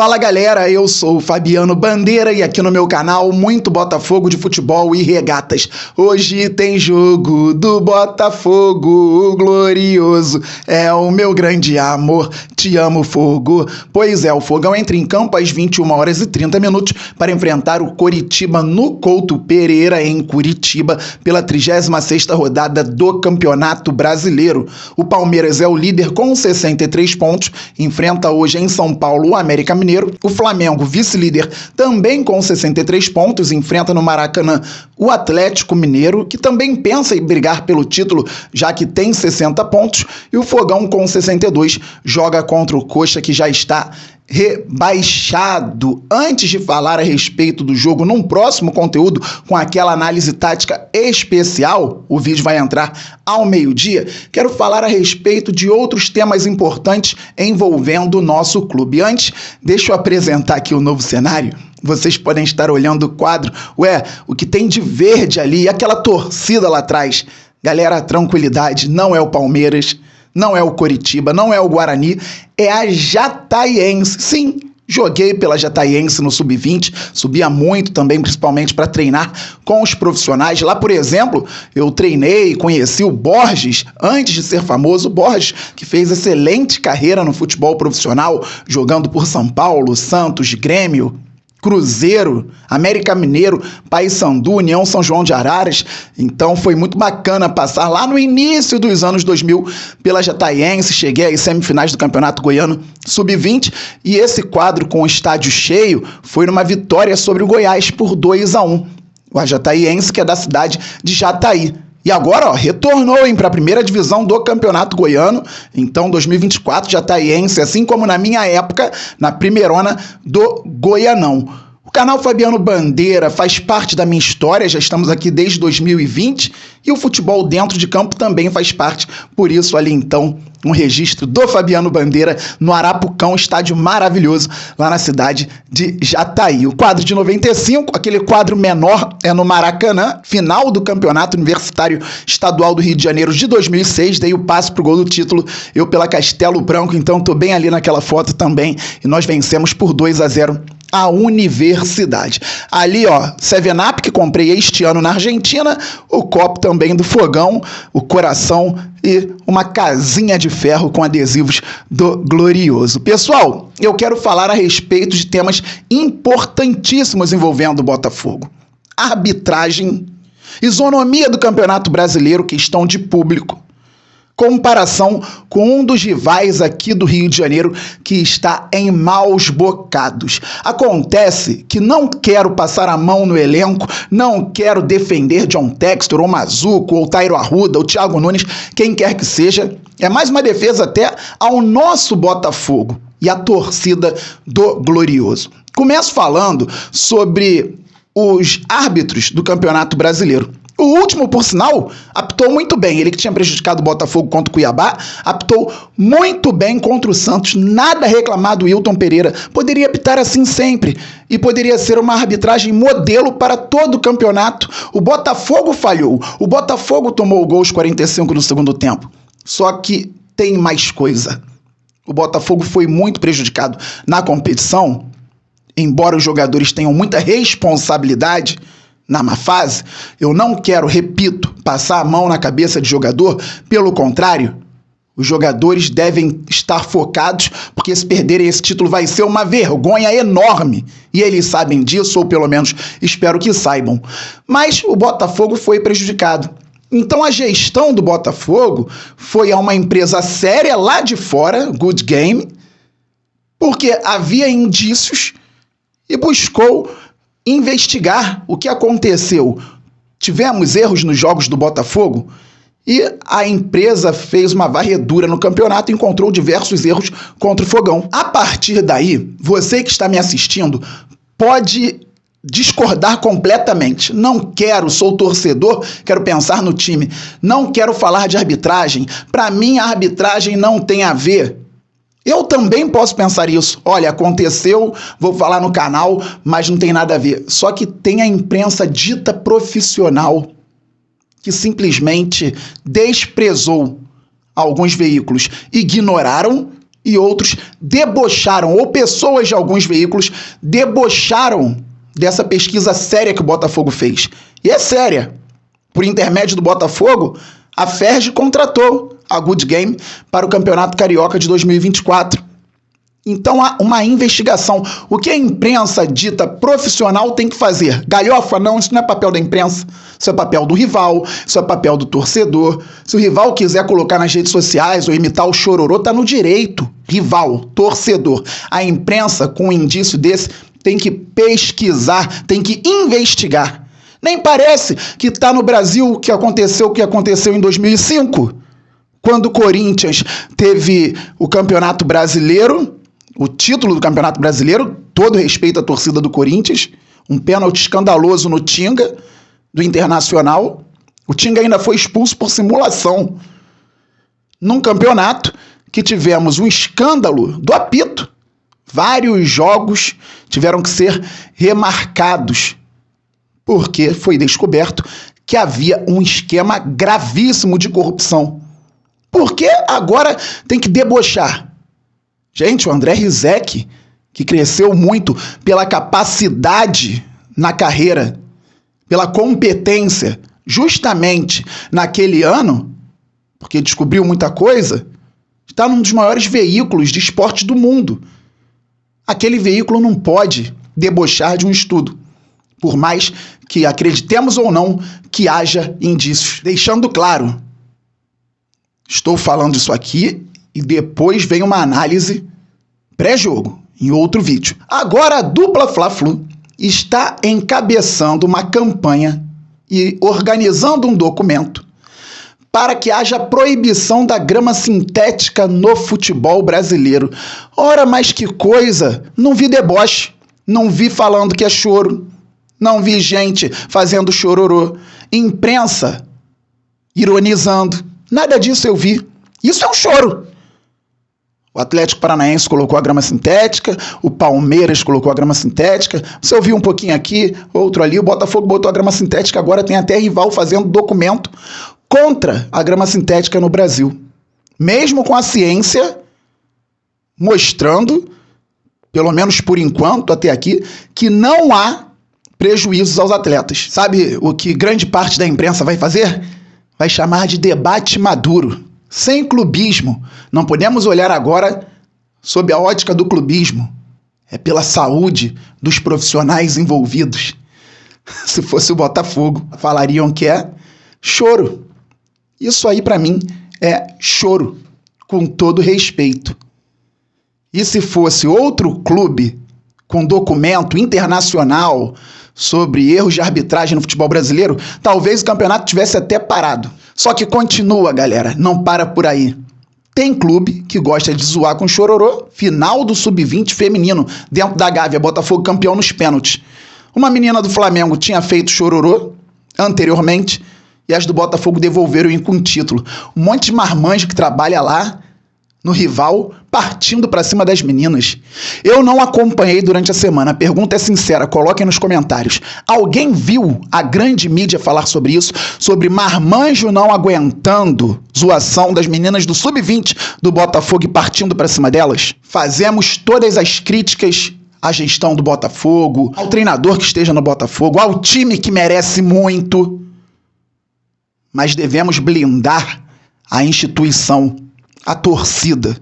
Fala galera, eu sou o Fabiano Bandeira e aqui no meu canal muito Botafogo de futebol e regatas. Hoje tem jogo do Botafogo, o glorioso é o meu grande amor, te amo fogo. Pois é, o Fogão entra em campo às 21h30 para enfrentar o Coritiba no Couto Pereira em Curitiba pela 36ª rodada do Campeonato Brasileiro. O Palmeiras é o líder com 63 pontos, enfrenta hoje em São Paulo o América Mineiro. O Flamengo, vice-líder, também com 63 pontos, enfrenta no Maracanã o Atlético Mineiro, que também pensa em brigar pelo título, já que tem 60 pontos, e o Fogão, com 62, joga contra o Coxa, que já está rebaixado. Antes de falar a respeito do jogo num próximo conteúdo com aquela análise tática especial, o vídeo vai entrar ao meio-dia, quero falar a respeito de outros temas importantes envolvendo o nosso clube. Antes, deixa eu apresentar aqui o novo cenário. Vocês podem estar olhando o quadro, o que tem de verde ali, e aquela torcida lá atrás. Galera, tranquilidade, não é o Palmeiras, não é o Coritiba, não é o Guarani, é a Jataiense. Sim, joguei pela Jataiense no Sub-20, subia muito também, principalmente para treinar com os profissionais. Lá, por exemplo, eu treinei e conheci o Borges, antes de ser famoso, o Borges, que fez excelente carreira no futebol profissional, jogando por São Paulo, Santos, Grêmio, Cruzeiro, América Mineiro, Paysandu, União São João de Araras. Então foi muito bacana passar lá no início dos anos 2000 pela Jataiense. Cheguei às semifinais do Campeonato Goiano Sub-20 e esse quadro com o estádio cheio foi numa vitória sobre o Goiás por 2-1. O Jataiense, que é da cidade de Jataí. E agora, retornou para a primeira divisão do Campeonato Goiano. Então, 2024, Jataiense, assim como na minha época, na primeirona do Goianão. O canal Fabiano Bandeira faz parte da minha história, já estamos aqui desde 2020, e o futebol dentro de campo também faz parte. Por isso, ali então, um registro do Fabiano Bandeira no Arapucão, estádio maravilhoso, lá na cidade de Jataí. O quadro de 95, aquele quadro menor, é no Maracanã, final do Campeonato Universitário Estadual do Rio de Janeiro de 2006, dei o passe pro gol do título, eu pela Castelo Branco, então tô bem ali naquela foto também, e nós vencemos por 2-0 a Universidade. Ali, 7up, que comprei este ano na Argentina, o copo também do Fogão, o coração e uma casinha de ferro com adesivos do Glorioso. Pessoal, eu quero falar a respeito de temas importantíssimos envolvendo o Botafogo. Arbitragem, isonomia do Campeonato Brasileiro, questão de público, comparação com um dos rivais aqui do Rio de Janeiro que está em maus bocados. Acontece que não quero passar a mão no elenco, não quero defender John Textor, ou Mazuco, ou Tairo Arruda, ou Thiago Nunes, quem quer que seja. É mais uma defesa até ao nosso Botafogo e à torcida do Glorioso. Começo falando sobre os árbitros do Campeonato Brasileiro. O último, por sinal, apitou muito bem. Ele que tinha prejudicado o Botafogo contra o Cuiabá, apitou muito bem contra o Santos. Nada a reclamar do Wilton Pereira. Poderia apitar assim sempre. E poderia ser uma arbitragem modelo para todo o campeonato. O Botafogo falhou. O Botafogo tomou o gol aos 45 no segundo tempo. Só que tem mais coisa. O Botafogo foi muito prejudicado na competição. Embora os jogadores tenham muita responsabilidade na má fase, eu não quero, repito, passar a mão na cabeça de jogador. Pelo contrário, os jogadores devem estar focados, porque se perderem esse título vai ser uma vergonha enorme. E eles sabem disso, ou pelo menos espero que saibam. Mas o Botafogo foi prejudicado. Então a gestão do Botafogo foi a uma empresa séria lá de fora, Good Game, porque havia indícios e buscou investigar o que aconteceu. Tivemos erros nos jogos do Botafogo e a empresa fez uma varredura no campeonato e encontrou diversos erros contra o Fogão. A partir daí, você que está me assistindo pode discordar completamente. Não quero, sou torcedor, quero pensar no time. Não quero falar de arbitragem. Para mim, a arbitragem não tem a ver. Eu também posso pensar isso. Olha, aconteceu, vou falar no canal, mas não tem nada a ver. Só que tem a imprensa dita profissional que simplesmente desprezou alguns veículos, ignoraram e outros debocharam, ou pessoas de alguns veículos debocharam dessa pesquisa séria que o Botafogo fez. E é séria. Por intermédio do Botafogo, a Ferg contratou a Good Game para o Campeonato Carioca de 2024. Então há uma investigação. O que a imprensa dita profissional tem que fazer? Galhofa? Não, isso não é papel da imprensa. Isso é papel do rival, isso é papel do torcedor. Se o rival quiser colocar nas redes sociais ou imitar o chororô, tá no direito. Rival, torcedor. A imprensa, com um indício desse, tem que pesquisar, tem que investigar. Nem parece que está no Brasil o que aconteceu em 2005, quando o Corinthians teve o Campeonato Brasileiro, o título do Campeonato Brasileiro, todo respeito à torcida do Corinthians, um pênalti escandaloso no Tinga, do Internacional. O Tinga ainda foi expulso por simulação. Num campeonato que tivemos um escândalo do apito. Vários jogos tiveram que ser remarcados, porque foi descoberto que havia um esquema gravíssimo de corrupção. Por que agora tem que debochar? Gente, o André Rizek, que cresceu muito pela capacidade na carreira, pela competência, justamente naquele ano, porque descobriu muita coisa, está num dos maiores veículos de esporte do mundo. Aquele veículo não pode debochar de um estudo, por mais que acreditemos ou não que haja indícios. Deixando claro, estou falando isso aqui e depois vem uma análise pré-jogo, em outro vídeo. Agora a dupla Fla-Flu está encabeçando uma campanha e organizando um documento para que haja proibição da grama sintética no futebol brasileiro. Ora, mas que coisa! Não vi deboche, não vi falando que é choro, não vi gente fazendo chororô, imprensa ironizando, nada disso eu vi. Isso é um choro. O Atlético Paranaense colocou a grama sintética, o Palmeiras colocou a grama sintética, você ouviu um pouquinho aqui, outro ali, o Botafogo botou a grama sintética, agora tem até rival fazendo documento contra a grama sintética no Brasil. Mesmo com a ciência mostrando, pelo menos por enquanto, até aqui, que não há prejuízos aos atletas. Sabe o que grande parte da imprensa vai fazer? Vai chamar de debate maduro, sem clubismo. Não podemos olhar agora sob a ótica do clubismo. É pela saúde dos profissionais envolvidos. Se fosse o Botafogo, falariam que é choro. Isso aí, para mim, é choro, com todo respeito. E se fosse outro clube com documento internacional sobre erros de arbitragem no futebol brasileiro, talvez o campeonato tivesse até parado. Só que continua, galera, não para por aí. Tem clube que gosta de zoar com chororô, final do Sub-20 feminino, dentro da Gávea, Botafogo campeão nos pênaltis. Uma menina do Flamengo tinha feito chororô anteriormente, e as do Botafogo devolveram com o título. Um monte de marmanjo que trabalha lá no rival, partindo para cima das meninas. Eu não acompanhei durante a semana. A pergunta é sincera, coloquem nos comentários. Alguém viu a grande mídia falar sobre isso? Sobre marmanjo não aguentando zoação das meninas do Sub-20 do Botafogo e partindo para cima delas? Fazemos todas as críticas à gestão do Botafogo, ao treinador que esteja no Botafogo, ao time que merece muito, mas devemos blindar a instituição, a torcida,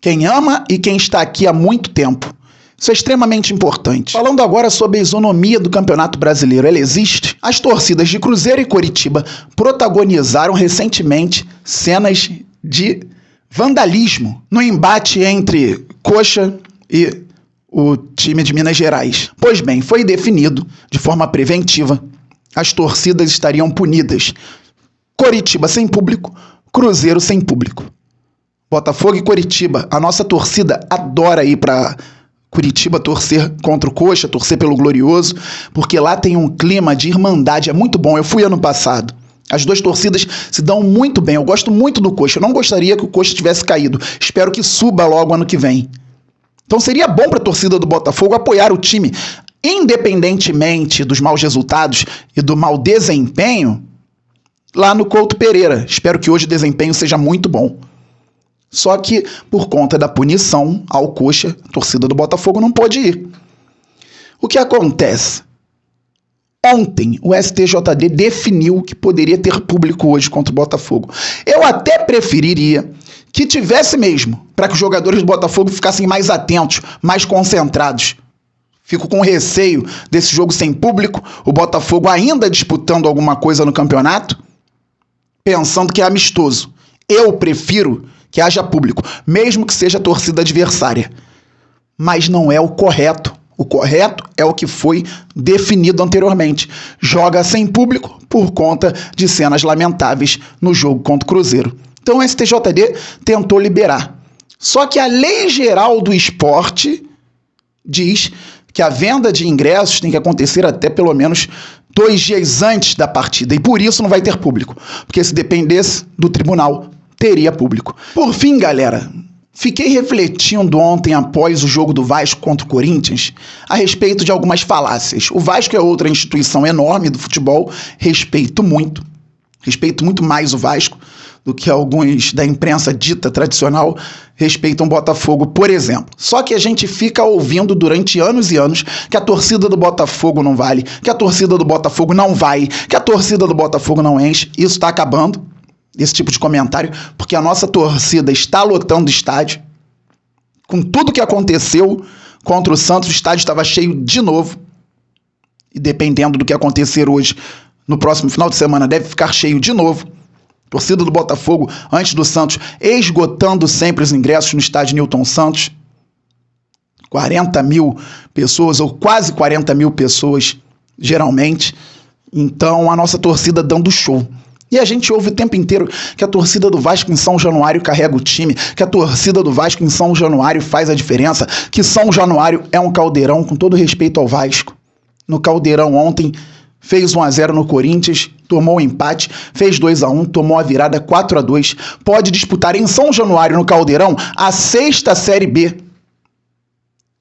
quem ama e quem está aqui há muito tempo. Isso é extremamente importante. Falando agora sobre a isonomia do Campeonato Brasileiro, ela existe? As torcidas de Cruzeiro e Coritiba protagonizaram recentemente cenas de vandalismo no embate entre Coxa e o time de Minas Gerais. Pois bem, foi definido de forma preventiva. As torcidas estariam punidas. Coritiba sem público, Cruzeiro sem público. Botafogo e Coritiba, a nossa torcida adora ir para Curitiba torcer contra o Coxa, torcer pelo Glorioso, porque lá tem um clima de irmandade, é muito bom. Eu fui ano passado. As duas torcidas se dão muito bem. Eu gosto muito do Coxa. Eu não gostaria que o Coxa tivesse caído. Espero que suba logo ano que vem. Então seria bom para a torcida do Botafogo apoiar o time, independentemente dos maus resultados e do mau desempenho, lá no Couto Pereira. Espero que hoje o desempenho seja muito bom. Só que, por conta da punição ao Coxa, a torcida do Botafogo não pôde ir. O que acontece? Ontem, o STJD definiu que poderia ter público hoje contra o Botafogo. Eu até preferiria que tivesse mesmo, para que os jogadores do Botafogo ficassem mais atentos, mais concentrados. Fico com receio desse jogo sem público, o Botafogo ainda disputando alguma coisa no campeonato, pensando que é amistoso. Eu prefiro que haja público, mesmo que seja a torcida adversária. Mas não é o correto. O correto é o que foi definido anteriormente. Joga sem público por conta de cenas lamentáveis no jogo contra o Cruzeiro. Então o STJD tentou liberar. Só que a Lei Geral do Esporte diz que a venda de ingressos tem que acontecer até pelo menos 2 dias antes da partida. E por isso não vai ter público. Porque se dependesse do tribunal, teria público. Por fim, galera, fiquei refletindo ontem após o jogo do Vasco contra o Corinthians a respeito de algumas falácias. O Vasco é outra instituição enorme do futebol, respeito muito mais o Vasco do que alguns da imprensa dita tradicional respeitam o Botafogo, por exemplo. Só que a gente fica ouvindo durante anos e anos que a torcida do Botafogo não vale, que a torcida do Botafogo não vai, que a torcida do Botafogo não enche. Isso está acabando, esse tipo de comentário, porque a nossa torcida está lotando o estádio. Com tudo que aconteceu contra o Santos, o estádio estava cheio de novo. E dependendo do que acontecer hoje, no próximo final de semana, deve ficar cheio de novo. Torcida do Botafogo, antes do Santos, esgotando sempre os ingressos no estádio Newton Santos. 40 mil pessoas, ou quase 40 mil pessoas, geralmente. Então, a nossa torcida dando show. E a gente ouve o tempo inteiro que a torcida do Vasco em São Januário carrega o time, que a torcida do Vasco em São Januário faz a diferença, que São Januário é um caldeirão, com todo respeito ao Vasco. No caldeirão ontem, fez 1-0 no Corinthians, tomou o empate, fez 2-1, tomou a virada 4-2. Pode disputar em São Januário, no Caldeirão, a 6ª Série B.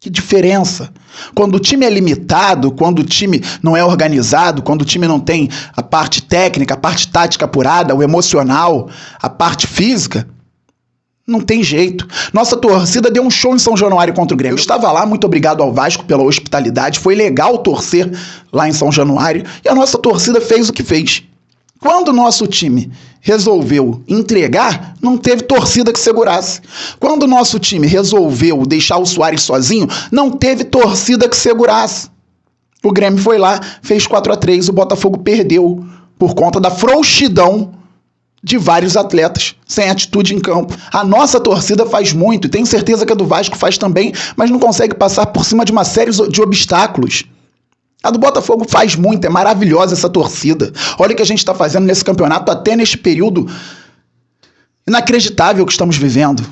Que diferença! Quando o time é limitado, quando o time não é organizado, quando o time não tem a parte técnica, a parte tática apurada, o emocional, a parte física, não tem jeito. Nossa torcida deu um show em São Januário contra o Grêmio. Eu estava lá, muito obrigado ao Vasco pela hospitalidade. Foi legal torcer lá em São Januário. E a nossa torcida fez o que fez. Quando o nosso time resolveu entregar, não teve torcida que segurasse. Quando o nosso time resolveu deixar o Suárez sozinho, não teve torcida que segurasse. O Grêmio foi lá, fez 4-3, o Botafogo perdeu por conta da frouxidão de vários atletas, sem atitude em campo. A nossa torcida faz muito, e tenho certeza que a do Vasco faz também, mas não consegue passar por cima de uma série de obstáculos. A do Botafogo faz muito, é maravilhosa essa torcida. Olha o que a gente está fazendo nesse campeonato, até neste período inacreditável que estamos vivendo.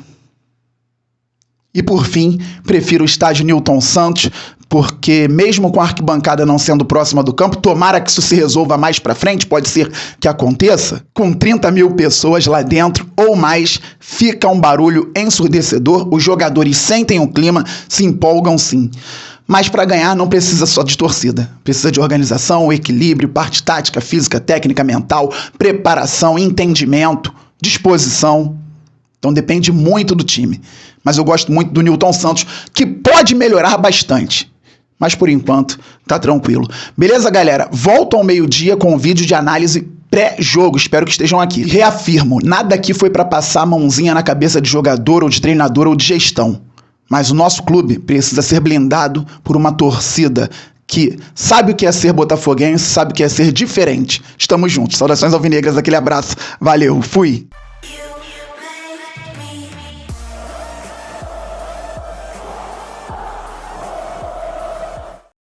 E por fim, prefiro o estádio Newton Santos, porque mesmo com a arquibancada não sendo próxima do campo, tomara que isso se resolva mais pra frente, pode ser que aconteça, com 30 mil pessoas lá dentro ou mais, fica um barulho ensurdecedor, os jogadores sentem o clima, se empolgam sim. Mas para ganhar não precisa só de torcida, precisa de organização, equilíbrio, parte tática, física, técnica, mental, preparação, entendimento, disposição. Então depende muito do time. Mas eu gosto muito do Newton Santos, que pode melhorar bastante. Mas por enquanto, tá tranquilo. Beleza, galera? Volto ao meio-dia com um vídeo de análise pré-jogo. Espero que estejam aqui. Reafirmo, nada aqui foi para passar a mãozinha na cabeça de jogador ou de treinador ou de gestão. Mas o nosso clube precisa ser blindado por uma torcida que sabe o que é ser botafoguense, sabe o que é ser diferente. Estamos juntos. Saudações alvinegras, aquele abraço. Valeu, fui!